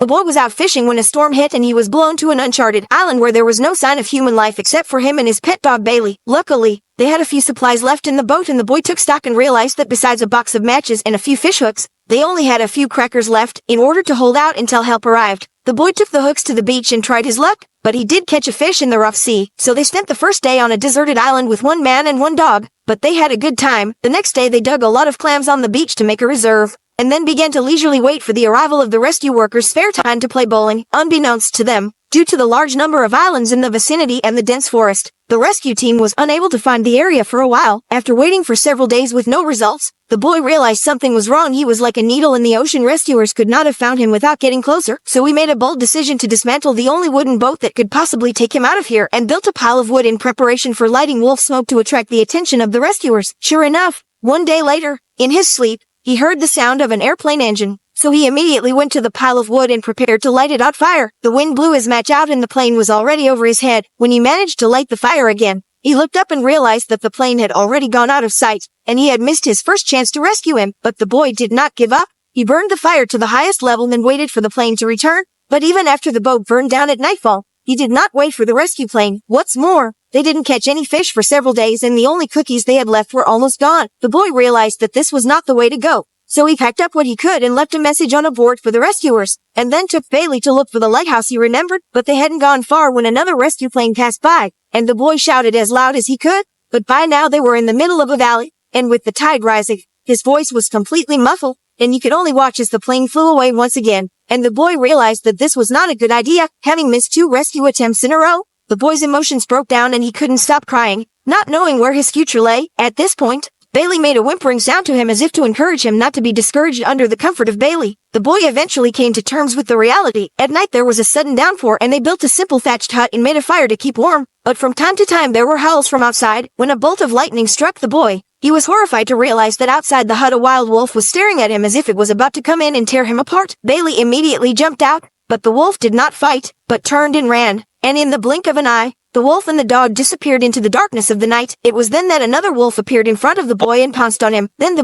The boy was out fishing when a storm hit and he was blown to an uncharted island where there was no sign of human life except for him and his pet dog Bailey. Luckily, they had a few supplies left in the boat and the boy took stock and realized that besides a box of matches and a few fishhooks, they only had a few crackers left in order to hold out until help arrived. The boy took the hooks to the beach and tried his luck, but he did catch a fish in the rough sea, so they spent the first day on a deserted island with one man and one dog, but they had a good time. The next day they dug a lot of clams on the beach to make a reserve, and then began to leisurely wait for the arrival of the rescue workers' spare time to play bowling. Unbeknownst to them, due to the large number of islands in the vicinity and the dense forest, the rescue team was unable to find the area for a while. After waiting for several days with no results, the boy realized something was wrong. He was like a needle in the ocean. Rescuers could not have found him without getting closer, so he made a bold decision to dismantle the only wooden boat that could possibly take him out of here and built a pile of wood in preparation for lighting wolf smoke to attract the attention of the rescuers. Sure enough, one day later, in his sleep, he heard the sound of an airplane engine, so he immediately went to the pile of wood and prepared to light it on fire. The wind blew his match out and the plane was already over his head. When he managed to light the fire again, he looked up and realized that the plane had already gone out of sight, and he had missed his first chance to rescue him. But the boy did not give up. He burned the fire to the highest level and then waited for the plane to return. But even after the boat burned down at nightfall, he did not wait for the rescue plane. What's more, they didn't catch any fish for several days and the only cookies they had left were almost gone. The boy realized that this was not the way to go. So he packed up what he could and left a message on a board for the rescuers, and then took Bailey to look for the lighthouse he remembered, but they hadn't gone far when another rescue plane passed by, and the boy shouted as loud as he could, but by now they were in the middle of a valley, and with the tide rising, his voice was completely muffled, and you could only watch as the plane flew away once again, and the boy realized that this was not a good idea. Having missed 2 rescue attempts in a row, the boy's emotions broke down and he couldn't stop crying, not knowing where his future lay. At this point, Bailey made a whimpering sound to him as if to encourage him not to be discouraged. Under the comfort of Bailey, the boy eventually came to terms with the reality. At night there was a sudden downpour and they built a simple thatched hut and made a fire to keep warm, but from time to time there were howls from outside. When a bolt of lightning struck the boy, he was horrified to realize that outside the hut a wild wolf was staring at him as if it was about to come in and tear him apart. Bailey immediately jumped out, but the wolf did not fight, but turned and ran, and in the blink of an eye, the wolf and the dog disappeared into the darkness of the night. It was then that another wolf appeared in front of the boy and pounced on him. Then the